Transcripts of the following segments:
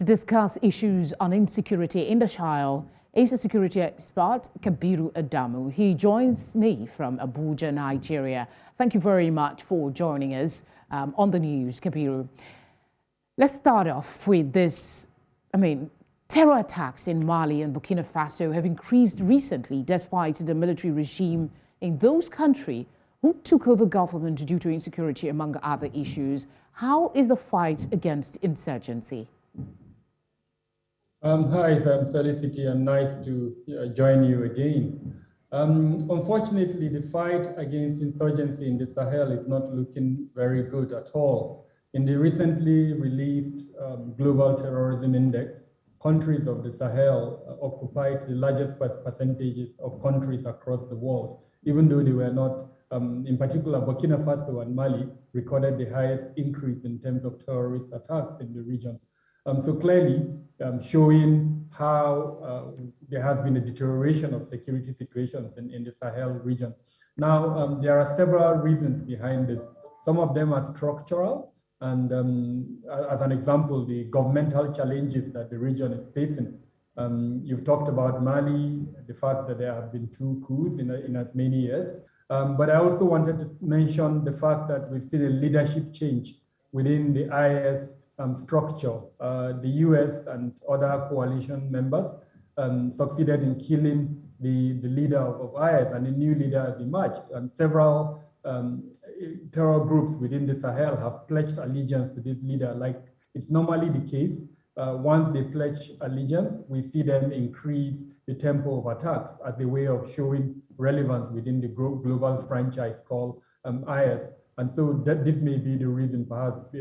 To discuss issues on insecurity in the Sahel is a security expert, Kabiru Adamu. He joins me from Abuja, Nigeria. Thank you very much for joining us on the news, Kabiru. Let's start off with this. Terror attacks in Mali and Burkina Faso have increased recently despite the military regime in those countries who took over government due to insecurity, among other issues. How is the fight against insurgency? Hi, I'm Felicity, and nice to join you again. Unfortunately, the fight against insurgency in the Sahel is not looking very good at all. In the recently released Global Terrorism Index, countries of the Sahel occupied the largest percentages of countries across the world, even though they were not, in particular, Burkina Faso and Mali recorded the highest increase in terms of terrorist attacks in the region. So clearly showing how there has been a deterioration of security situations in the Sahel region. Now, there are several reasons behind this. Some of them are structural, and as an example, the governmental challenges that the region is facing. You've talked about Mali, the fact that there have been 2 coups in as many years. But I also wanted to mention the fact that we've seen a leadership change within the IS structure. The US and other coalition members succeeded in killing the leader of IS, and a new leader has emerged. And several terror groups within the Sahel have pledged allegiance to this leader, like it's normally the case. Once they pledge allegiance, we see them increase the tempo of attacks as a way of showing relevance within the global franchise called IS. And so this may be the reason perhaps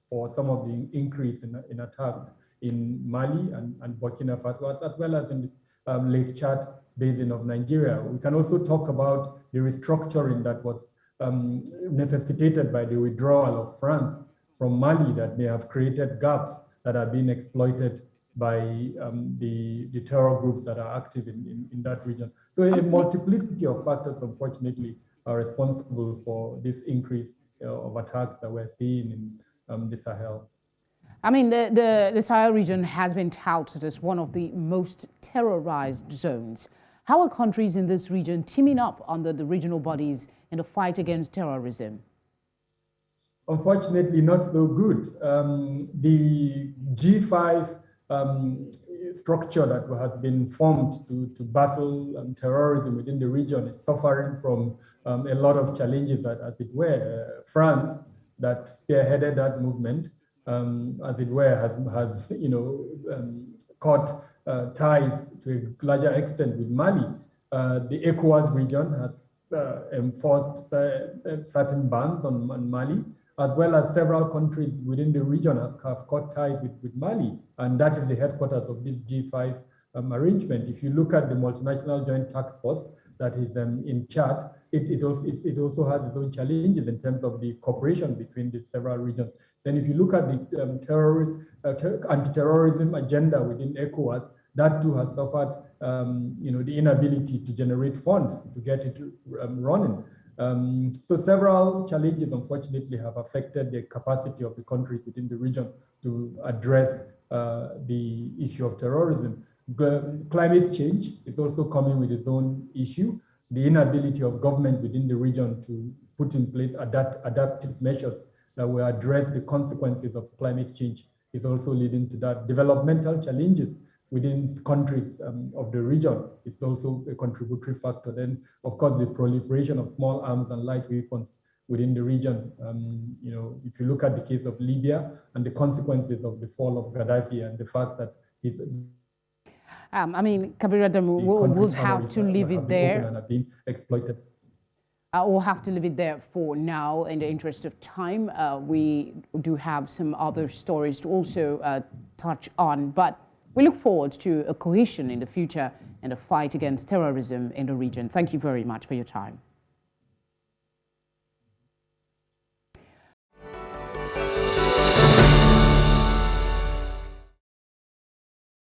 for some of the increase in attacks in Mali and Burkina Faso, as well as in this Lake Chad basin of Nigeria. We can also talk about the restructuring that was necessitated by the withdrawal of France from Mali that may have created gaps that are being exploited by the terror groups that are active in that region. So a multiplicity of factors, unfortunately, are responsible for this increase of attacks that we're seeing in the Sahel. The Sahel region has been touted as one of the most terrorized zones. How are countries in this region teaming up under the regional bodies in the fight against terrorism? Unfortunately, not so good. The G5 structure that has been formed to battle terrorism within the region is suffering from a lot of challenges, as it were. France, that spearheaded that movement, as it were, has cut ties to a larger extent with Mali. The ECOWAS region has enforced certain bans on Mali, as well as several countries within the region have cut ties with Mali, and that is the headquarters of this G5 arrangement. If you look at the multinational joint task force that is in Chad, it also has its own challenges in terms of the cooperation between the several regions. Then if you look at the anti-terrorism agenda within ECOWAS, that too has suffered the inability to generate funds to get it running. So several challenges, unfortunately, have affected the capacity of the countries within the region to address the issue of terrorism. Climate change is also coming with its own issue. The inability of government within the region to put in place adaptive measures that will address the consequences of climate change is also leading to that. Developmental challenges within countries of the region is also a contributory factor. Then, of course, the proliferation of small arms and light weapons within the region. If you look at the case of Libya and the consequences of the fall of Gaddafi and the fact that he's Kabiru Adamu, we'll have to leave it there. And have been exploited. We'll have to leave it there for now in the interest of time. We do have some other stories to also touch on, but we look forward to a cohesion in the future and a fight against terrorism in the region. Thank you very much for your time.